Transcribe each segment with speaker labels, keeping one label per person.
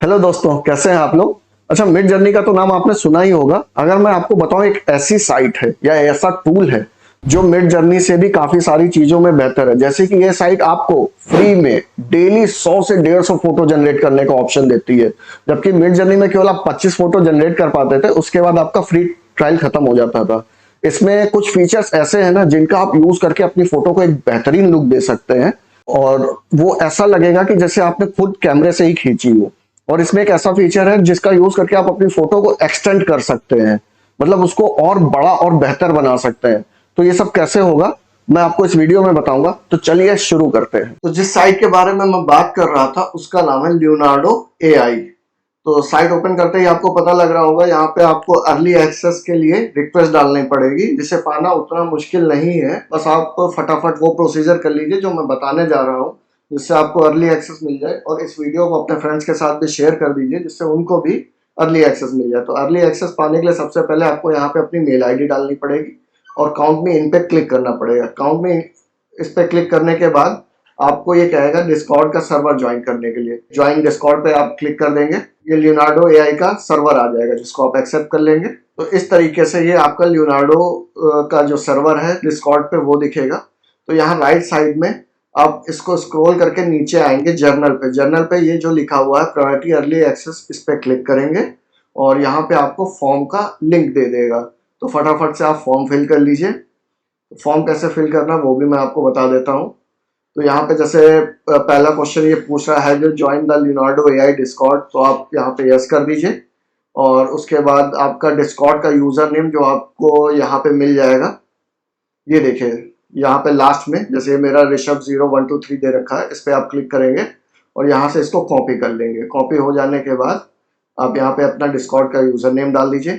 Speaker 1: Hello दोस्तों, कैसे हैं आप लोग। अच्छा, मिड जर्नी का तो नाम आपने सुना ही होगा। अगर मैं आपको बताऊं, एक ऐसी साइट है या ऐसा टूल है जो मिड जर्नी से भी काफी सारी चीजों में बेहतर है। जैसे कि ये साइट आपको फ्री में डेली 100 से 150 फोटो जनरेट करने का ऑप्शन देती है। जबकि मिड जर्नी में केवल आप 25 फोटो जनरेट कर पाते थे, उसके बाद आपका फ्री ट्रायल खत्म हो जाता था। इसमें कुछ फीचर्स ऐसे हैं ना, जिनका आप यूज करके अपनी फोटो को एक बेहतरीन लुक दे सकते हैं और वो ऐसा लगेगा कि जैसे आपने खुद कैमरे से ही खींची हो। और इसमें एक ऐसा फीचर है जिसका यूज करके आप अपनी फोटो को एक्सटेंड कर सकते हैं, मतलब उसको और बड़ा और बेहतर बना सकते हैं। तो ये सब कैसे होगा, मैं आपको इस वीडियो में बताऊंगा। तो चलिए शुरू करते हैं। तो जिस साइट के बारे में मैं बात कर रहा था उसका नाम है लियोनार्डो एआई। तो साइट ओपन करते ही आपको पता लग रहा होगा, यहाँ पे आपको अर्ली एक्सेस के लिए रिक्वेस्ट डालनी पड़ेगी, जिसे पाना उतना मुश्किल नहीं है। बस आप फटाफट वो प्रोसीजर कर लीजिए जो मैं बताने जा रहा हूँ, जिससे आपको अर्ली एक्सेस मिल जाए। और इस वीडियो को अपने फ्रेंड्स के साथ भी शेयर कर दीजिए, जिससे उनको भी अर्ली एक्सेस मिल जाए। तो अर्ली एक्सेस पाने के लिए सबसे पहले आपको यहाँ पे अपनी मेल आईडी डालनी पड़ेगी और काउंट में इन पे क्लिक करना पड़ेगा। काउंट में इस पे क्लिक करने के बाद आपको ये कहेगा डिस्कॉर्ड का सर्वर ज्वाइन करने के लिए। ज्वाइन डिस्कॉर्ड पे आप क्लिक कर देंगे, ये लियोनार्डो एआई का सर्वर आ जाएगा, जिसको आप एक्सेप्ट कर लेंगे। तो इस तरीके से ये आपका लियोनार्डो का जो सर्वर है डिस्कॉर्ड पे वो दिखेगा। तो यहाँ राइट साइड में आप इसको स्क्रॉल करके नीचे आएंगे जर्नल पे। जर्नल पे ये जो लिखा हुआ है प्रायोरिटी अर्ली एक्सेस, इस पे क्लिक करेंगे और यहाँ पे आपको फॉर्म का लिंक दे देगा। तो फटाफट से आप फॉर्म फिल कर लीजिए। फॉर्म कैसे फिल करना वो भी मैं आपको बता देता हूँ। तो यहाँ पे जैसे पहला क्वेश्चन ये पूछ रहा है जो join the Leonardo AI Discord, तो आप यहाँ पे यस कर दीजिए। और उसके बाद आपका डिस्कॉर्ड का यूजर नेम जो आपको यहाँ पे मिल जाएगा, ये देखिए यहाँ पे लास्ट में, जैसे मेरा ऋषभ 0123 दे रखा है, इस पे आप क्लिक करेंगे और यहाँ से इसको कॉपी कर लेंगे। कॉपी हो जाने के बाद आप यहाँ पे अपना डिस्कॉर्ड का यूजर नेम डाल दीजिए,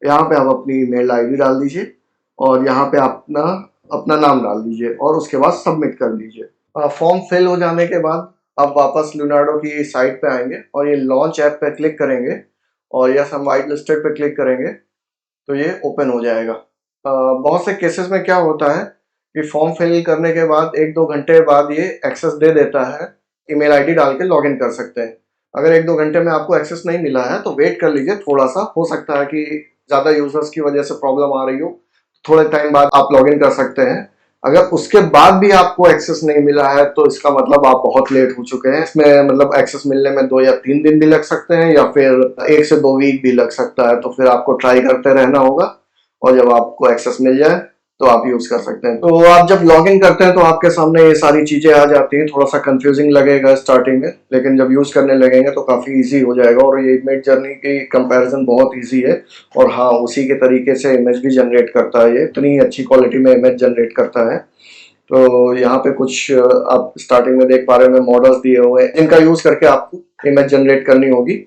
Speaker 1: यहाँ पे आप अपनी ईमेल आईडी डाल दीजिए और यहाँ पे अपना अपना नाम डाल दीजिए और उसके बाद सबमिट कर दीजिए। फॉर्म फिल हो जाने के बाद आप वापस लियोनार्डो की साइट पे आएंगे और ये लॉन्च ऐप पे क्लिक करेंगे और यस हम वाइट लिस्टेड पे क्लिक करेंगे तो ये ओपन हो जाएगा। बहुत से केसेस में क्या होता है कि फॉर्म फिल करने के बाद 1-2 घंटे बाद ये एक्सेस दे देता है। ईमेल आईडी डाल के लॉगिन कर सकते हैं। अगर 1-2 घंटे में आपको एक्सेस नहीं मिला है तो वेट कर लीजिए थोड़ा सा, हो सकता है कि ज़्यादा यूजर्स की वजह से प्रॉब्लम आ रही हो। थोड़े टाइम बाद आप लॉगिन कर सकते हैं। अगर उसके बाद भी आपको एक्सेस नहीं मिला है तो इसका मतलब आप बहुत लेट हो चुके हैं। इसमें मतलब एक्सेस मिलने में 2 या 3 दिन भी लग सकते हैं या फिर 1 से 2 वीक भी लग सकता है। तो फिर आपको ट्राई करते रहना होगा और जब आपको एक्सेस मिल जाए तो आप यूज कर सकते हैं। तो आप जब लॉग इन करते हैं तो आपके सामने ये सारी चीजें आ जाती हैं। थोड़ा सा कंफ्यूजिंग लगेगा स्टार्टिंग में, लेकिन जब यूज करने लगेंगे तो काफी इजी हो जाएगा। और ये इमेज जर्नी की कंपैरिजन बहुत इजी है। और हाँ, उसी के तरीके से इमेज भी जनरेट करता है, ये इतनी अच्छी क्वालिटी में इमेज जनरेट करता है। तो यहाँ पे कुछ आप स्टार्टिंग में देख पा रहे हैं मॉडल्स दिए हुए हैं, इनका यूज करके आपको इमेज जनरेट करनी होगी।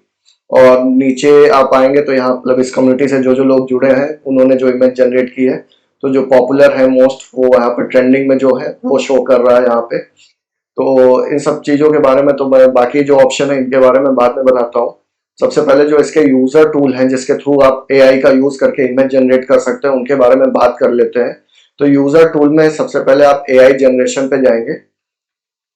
Speaker 1: और नीचे आप आएंगे तो यहाँ मतलब इस कम्युनिटी से जो जो लोग जुड़े हैं उन्होंने जो इमेज जनरेट की है, तो जो पॉपुलर है मोस्ट वो यहाँ पे ट्रेंडिंग में जो है वो शो कर रहा है यहाँ पे। तो इन सब चीजों के बारे में तो मैं बाकी जो ऑप्शन है इनके बारे में बाद में बताता हूँ। सबसे पहले जो इसके यूजर टूल हैं जिसके थ्रू आप एआई का यूज करके इमेज जनरेट कर सकते हैं, उनके बारे में बात कर लेते हैं। तो यूजर टूल में सबसे पहले आप एआई जनरेशन पे जाएंगे।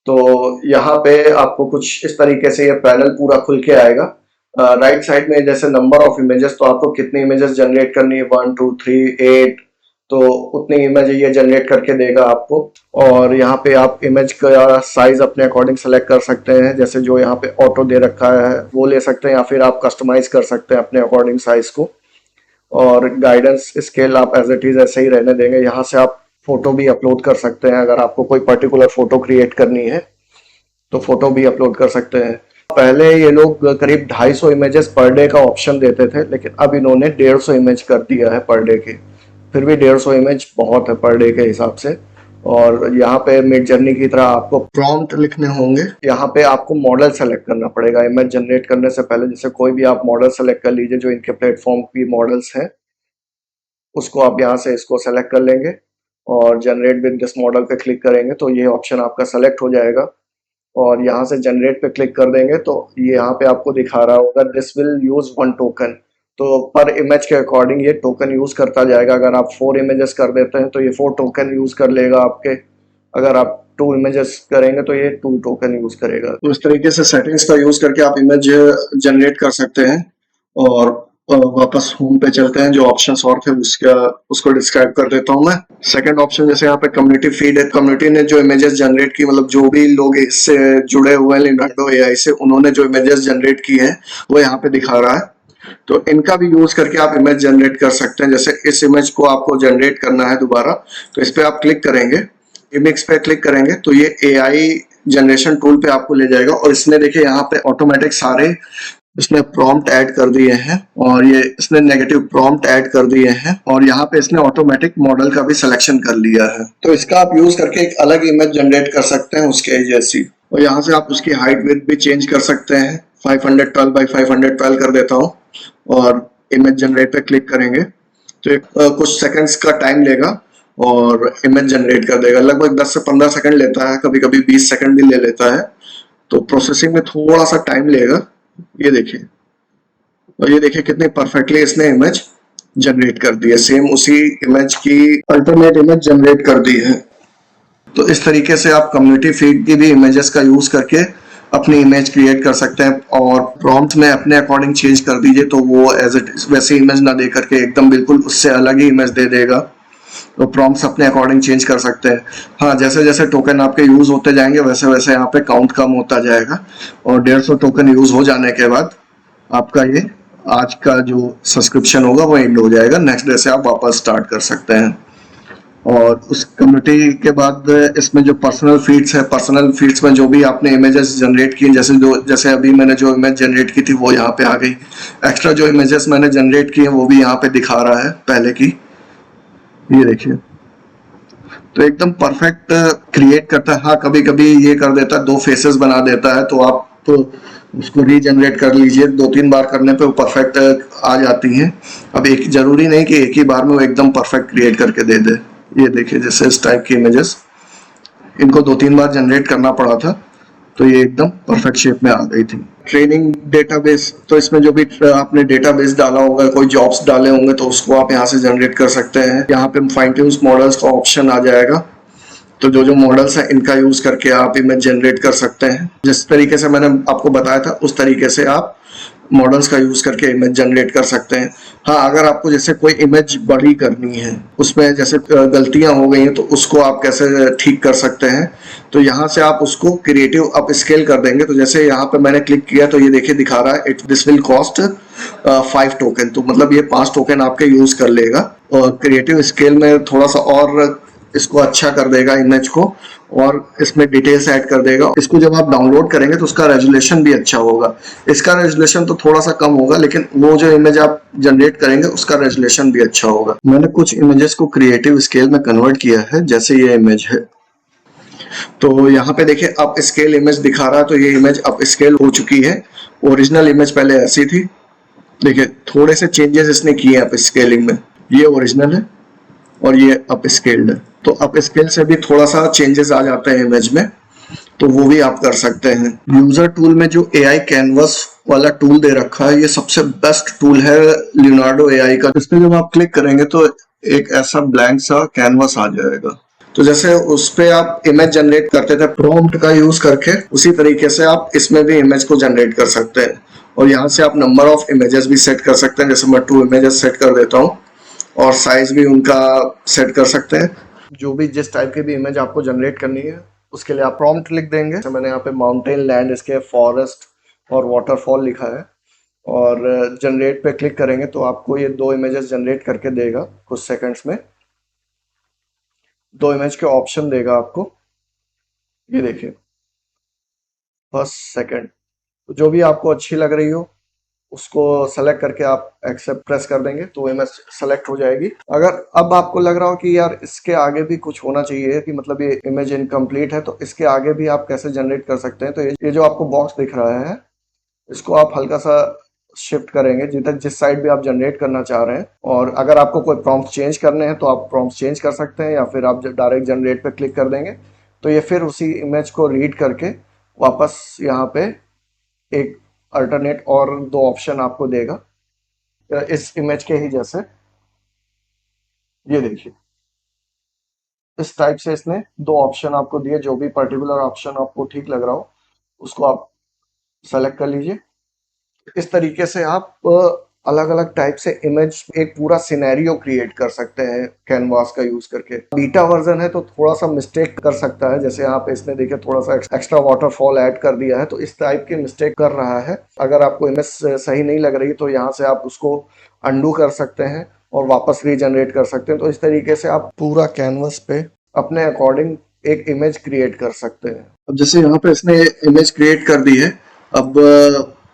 Speaker 1: तो यहाँ पे आपको कुछ इस तरीके से ये पैनल पूरा खुल के आएगा। राइट साइड में जैसे नंबर ऑफ इमेजेस, तो आपको कितनी इमेजेस जनरेट करनी है, 1 2 3 8, तो उतनी इमेज ये जनरेट करके देगा आपको। और यहाँ पे आप इमेज का साइज अपने अकॉर्डिंग सेलेक्ट कर सकते हैं, जैसे जो यहाँ पे ऑटो दे रखा है वो ले सकते हैं या फिर आप कस्टमाइज कर सकते हैं अपने अकॉर्डिंग साइज को। और गाइडेंस स्केल आप एज इट इज ऐसे ही रहने देंगे। यहाँ से आप फोटो भी अपलोड कर सकते हैं, अगर आपको कोई पर्टिकुलर फोटो क्रिएट करनी है तो फोटो भी अपलोड कर सकते हैं। पहले ये लोग करीब 250 इमेजेस पर डे का ऑप्शन देते थे, लेकिन अब इन्होंने 150 इमेज कर दिया है पर डे की। फिर भी 150 इमेज बहुत है पर डे के हिसाब से। और यहाँ पे मिड जर्नी की तरह आपको प्रॉम्प्ट लिखने होंगे। यहाँ पे आपको मॉडल सेलेक्ट करना पड़ेगा इमेज जनरेट करने से पहले। जैसे कोई भी आप मॉडल सेलेक्ट कर लीजिए जो इनके प्लेटफॉर्म की मॉडल्स हैं, उसको आप यहाँ से इसको सेलेक्ट कर लेंगे और जनरेट विद दिस मॉडल पे क्लिक करेंगे तो ये ऑप्शन आपका सेलेक्ट हो जाएगा। और यहाँ से जनरेट पे क्लिक कर देंगे तो ये यहाँ पे आपको दिखा रहा होगा दिस विल यूज 1 टोकन। तो पर इमेज के अकॉर्डिंग ये टोकन यूज करता जाएगा। अगर आप 4 इमेजेस कर देते हैं तो ये 4 टोकन यूज कर लेगा आपके। अगर आप 2 इमेजेस करेंगे तो ये 2 टोकन यूज करेगा। तो इस तरीके से सेटिंग्स का यूज करके आप इमेज जनरेट कर सकते हैं। और वापस होम पे चलते हैं, जो ऑप्शंस और थे उसको डिस्क्राइब कर देता हूं मैं। सेकंड ऑप्शन जैसे यहाँ पे कम्युनिटी फीड है, कम्युनिटी ने जो इमेजेस जनरेट की, मतलब जो भी लोग इससे जुड़े हुए हैं लियोनार्डो एआई से, उन्होंने जो इमेजेस जनरेट की है वो यहाँ पे दिखा रहा है। तो इनका भी यूज करके आप इमेज जनरेट कर सकते हैं। जैसे इस इमेज को आपको जनरेट करना है दोबारा, तो इस पे आप क्लिक करेंगे, इमेज पे क्लिक करेंगे तो ये एआई जनरेशन टूल पे आपको ले जाएगा। और इसने देखिए यहाँ पे ऑटोमेटिक सारे इसने प्रॉम्प्ट ऐड कर दिए हैं, और ये इसने नेगेटिव प्रॉम्प्ट ऐड कर दिए हैं, और यहाँ पे इसने ऑटोमेटिक मॉडल का भी सिलेक्शन कर लिया है। तो इसका आप यूज करके एक अलग इमेज जनरेट कर सकते हैं उसके जैसी। और यहाँ से आप उसकी हाइट विड्थ भी चेंज कर सकते हैं। 512 बाई 512 कर देता हूँ और इमेज जनरेट पे क्लिक करेंगे तो कुछ सेकंड्स का टाइम लेगा और इमेज जनरेट कर देगा। लगभग 10 से 15 सेकंड लेता है, कभी कभी 20 सेकंड भी ले लेता है। तो प्रोसेसिंग में थोड़ा सा टाइम लेगा। ये देखिए, और ये देखिए कितनी परफेक्टली इसने इमेज जनरेट कर दी है, सेम उसी इमेज की अल्टरनेट इमेज जनरेट कर दी है। तो इस तरीके से आप कम्युनिटी फीड की भी इमेजेस का यूज करके अपनी इमेज क्रिएट कर सकते हैं। और प्रॉम्प्ट में अपने अकॉर्डिंग चेंज कर दीजिए तो वो एज इट वैसी इमेज ना दे करके एकदम बिल्कुल उससे अलग ही इमेज दे देगा। तो प्रॉम्प्ट्स अपने अकॉर्डिंग चेंज कर सकते हैं। हाँ, जैसे जैसे टोकन आपके यूज होते जाएंगे वैसे वैसे यहाँ पे काउंट कम होता जाएगा, और 150 टोकन यूज हो जाने के बाद आपका ये आज का जो सब्सक्रिप्शन होगा वो एंड हो जाएगा। नेक्स्ट डे से आप वापस स्टार्ट कर सकते हैं। और उस कम्युनिटी के बाद इसमें जो पर्सनल फीड्स है, पर्सनल फीड्स में जो भी आपने इमेजेस जनरेट की, जैसे अभी मैंने जो इमेज जनरेट की थी वो यहाँ पे आ गई। एक्स्ट्रा जो इमेजेस मैंने जनरेट किए वो भी यहाँ पे दिखा रहा है पहले की। ये देखिए, तो एकदम परफेक्ट क्रिएट करता है। हाँ, कभी कभी ये कर देता है, 2 फेसेस बना देता है, तो आप तो उसको रीजनरेट कर लीजिए। 2-3 बार करने पे वो परफेक्ट आ जाती हैं। अब एक जरूरी नहीं कि एक ही बार में वो एकदम परफेक्ट क्रिएट करके दे दे। ये देखिए, जैसे इस टाइप की इमेजेस इनको 2-3 बार जनरेट करना पड़ा था, तो ये एकदम परफेक्ट शेप में आ गई थी। ट्रेनिंग डेटाबेस, तो इसमें जो भी आपने डेटाबेस डाला होगा, कोई जॉब्स डाले होंगे तो उसको आप यहाँ से जनरेट कर सकते हैं। यहाँ पे फाइन ट्यून मॉडल्स का ऑप्शन आ जाएगा। तो जो जो मॉडल्स हैं इनका यूज करके आप इमेज जनरेट कर सकते हैं। जिस तरीके से मैंने आपको बताया था उस तरीके से आप मॉडल्स का यूज करके इमेज जनरेट कर सकते हैं। हाँ, अगर आपको जैसे कोई इमेज बड़ी करनी है, उसमें जैसे गलतियां हो गई हैं, तो उसको आप कैसे ठीक कर सकते हैं। तो यहाँ से आप उसको क्रिएटिव अप स्केल कर देंगे। तो जैसे यहाँ पे मैंने क्लिक किया तो ये देखिए दिखा रहा है दिस विल कॉस्ट 5 टोकन। तो मतलब ये 5 टोकन आपके यूज कर लेगा। और क्रिएटिव स्केल में थोड़ा सा और इसको अच्छा कर देगा इमेज को, और इसमें डिटेल्स ऐड कर देगा। इसको जब आप डाउनलोड करेंगे तो उसका रेजोल्यूशन भी अच्छा होगा। इसका रेजोल्यूशन तो थोड़ा सा कम होगा, लेकिन वो जो इमेज आप जनरेट करेंगे उसका रेजोल्यूशन भी अच्छा होगा। मैंने कुछ इमेजेस को क्रिएटिव स्केल में कन्वर्ट किया है, जैसे ये इमेज है। तो यहाँ पे देखिए अप स्केल इमेज दिखा रहा है, तो ये इमेज अप स्केल हो चुकी है। ओरिजिनल इमेज पहले ऐसी थी। देखिए, थोड़े से चेंजेस इसने किए अप स्केलिंग में। ये ओरिजिनल है और ये अप स्केल्ड है। तो अप स्केल से भी थोड़ा सा चेंजेस आ जाते हैं इमेज में, तो वो भी आप कर सकते हैं। यूजर टूल में जो एआई कैनवस वाला टूल दे रखा है, ये सबसे बेस्ट टूल है लियोनार्डो एआई का। इस पे जब आप क्लिक करेंगे तो एक ऐसा ब्लैंक सा कैनवस आ जाएगा। तो जैसे उस पे आप इमेज जनरेट करते थे प्रॉम्प्ट का यूज करके, उसी तरीके से आप इसमें भी इमेज को जनरेट कर सकते हैं। और यहाँ से आप नंबर ऑफ इमेजेस भी सेट कर सकते हैं। जैसे मैं 2 इमेजेस सेट कर देता हूँ, और साइज भी उनका सेट कर सकते हैं। जो भी जिस टाइप की भी इमेज आपको जनरेट करनी है उसके लिए आप प्रॉम्प्ट लिख देंगे। तो मैंने यहाँ पे माउंटेन, लैंडस्केप, फॉरेस्ट और वाटरफॉल लिखा है, और जनरेट पे क्लिक करेंगे तो आपको ये 2 इमेजेस जनरेट करके देगा कुछ सेकंड्स में। 2 इमेज के ऑप्शन देगा आपको, ये देखिए, फर्स्ट सेकंड। तो जो भी आपको अच्छी लग रही हो उसको सेलेक्ट करके आप एक्सेप्ट प्रेस कर देंगे तो इमेज सेलेक्ट हो जाएगी। अगर अब आपको लग रहा हो कि यार इसके आगे भी कुछ होना चाहिए, कि मतलब ये इमेज इनकम्प्लीट है, तो इसके आगे भी आप कैसे जनरेट कर सकते हैं। तो ये जो आपको बॉक्स दिख रहा है, इसको आप हल्का सा शिफ्ट करेंगे जिधर जिस साइड भी आप जनरेट करना चाह रहे हैं। और अगर आपको कोई प्रॉम्प्ट चेंज करने हैं तो आप प्रॉम्प्ट चेंज कर सकते हैं, या फिर आप डायरेक्ट जनरेट पे क्लिक कर देंगे तो ये फिर उसी इमेज को रीड करके वापस यहाँ पे एक अल्टरनेट और 2 ऑप्शन आपको देगा इस इमेज के ही जैसे। ये देखिए, इस टाइप से इसने दो ऑप्शन आपको दिए, जो भी पर्टिकुलर ऑप्शन आपको ठीक लग रहा हो उसको आप सेलेक्ट कर लीजिए। इस तरीके से आप अलग अलग टाइप से इमेज, एक पूरा सिनेरियो क्रिएट कर सकते हैं कैनवास का यूज करके। बीटा वर्जन है तो थोड़ा सा मिस्टेक कर सकता है, जैसे आप इसने देखिए थोड़ा सा एक्स्ट्रा वाटरफॉल ऐड कर दिया है, तो इस टाइप की मिस्टेक कर रहा है। अगर आपको इमेज सही नहीं लग रही तो यहाँ से आप उसको अंडू कर सकते हैं और वापस रीजनरेट कर सकते हैं। तो इस तरीके से आप पूरा कैनवस पे अपने अकॉर्डिंग एक इमेज क्रिएट कर सकते हैं। अब जैसे यहाँ पे इसने इमेज क्रिएट कर दी है, अब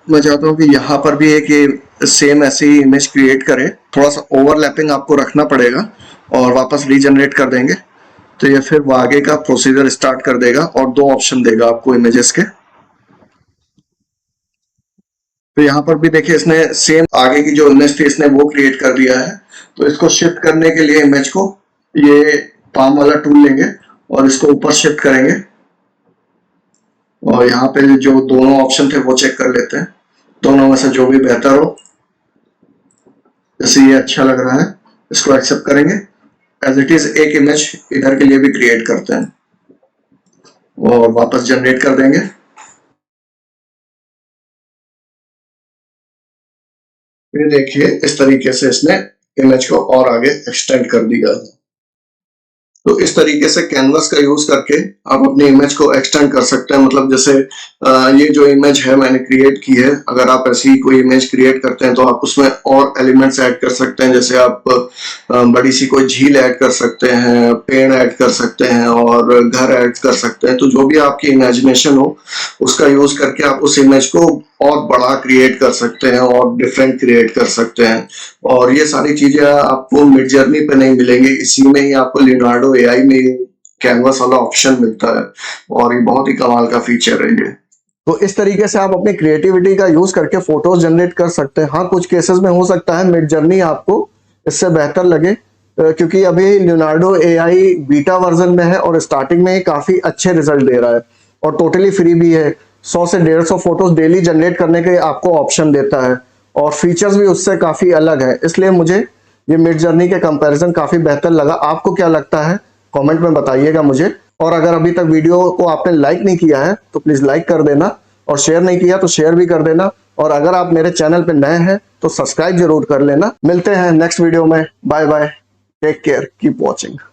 Speaker 1: मैं चाहता हूँ कि यहाँ पर भी एक सेम ऐसी ही इमेज क्रिएट करें। थोड़ा सा ओवरलैपिंग आपको रखना पड़ेगा और वापस रीजनरेट कर देंगे तो ये फिर वो आगे का प्रोसीजर स्टार्ट कर देगा और दो ऑप्शन देगा आपको इमेजेस के। तो यहाँ पर भी देखिए इसने सेम आगे की जो इमेज थी इसने वो क्रिएट कर दिया है। तो इसको शिफ्ट करने के लिए इमेज को ये पाम वाला टूल लेंगे और इसको ऊपर शिफ्ट करेंगे और यहाँ पे जो दोनों ऑप्शन थे वो चेक कर लेते हैं, दोनों में से जो भी बेहतर हो। जैसे ये अच्छा लग रहा है इसको एक्सेप्ट करेंगे। एज इट इज एक इमेज इधर के लिए भी क्रिएट करते हैं और वापस जनरेट कर देंगे। ये देखिए इस तरीके से इसने इमेज को और आगे एक्सटेंड कर दिया है। तो इस तरीके से कैनवस का यूज करके आप अपनी इमेज को एक्सटेंड कर सकते हैं। मतलब जैसे ये जो इमेज है मैंने क्रिएट की है, अगर आप ऐसी कोई इमेज क्रिएट करते हैं तो आप उसमें और एलिमेंट्स ऐड कर सकते हैं। जैसे आप बड़ी सी कोई झील ऐड कर सकते हैं, पेड़ ऐड कर सकते हैं और घर ऐड कर सकते हैं। तो जो भी आपकी इमेजिनेशन हो उसका यूज करके आप उस इमेज को और बड़ा क्रिएट कर सकते हैं और डिफरेंट क्रिएट कर सकते हैं। और ये सारी चीजें आपको मिड जर्नी पे नहीं मिलेंगी, इसी में ही आपको लियोनार्डो एआई में कैनवस वाला ऑप्शन मिलता है और ये बहुत ही कमाल का फीचर है ये। तो इस तरीके से आप अपनी क्रिएटिविटी का यूज करके फोटोज जनरेट कर सकते हैं। हाँ, कुछ केसेस में हो सकता है मिड जर्नी आपको इससे बेहतर लगे, क्योंकि अभी लियोनार्डो एआई बीटा वर्जन में है और स्टार्टिंग में ही काफी अच्छे रिजल्ट दे रहा है और टोटली फ्री भी है। 100 से 150 फोटोज डेली जनरेट करने के आपको ऑप्शन देता है और फीचर्स भी उससे काफी अलग है, इसलिए मुझे ये मिड जर्नी के कंपैरिजन काफी बेहतर लगा। आपको क्या लगता है कमेंट में बताइएगा मुझे। और अगर अभी तक वीडियो को आपने लाइक नहीं किया है तो प्लीज लाइक कर देना और शेयर नहीं किया तो शेयर भी कर देना। और अगर आप मेरे चैनल पे नए हैं तो सब्सक्राइब जरूर कर लेना। मिलते हैं नेक्स्ट वीडियो में। Bye bye, take care, keep watching.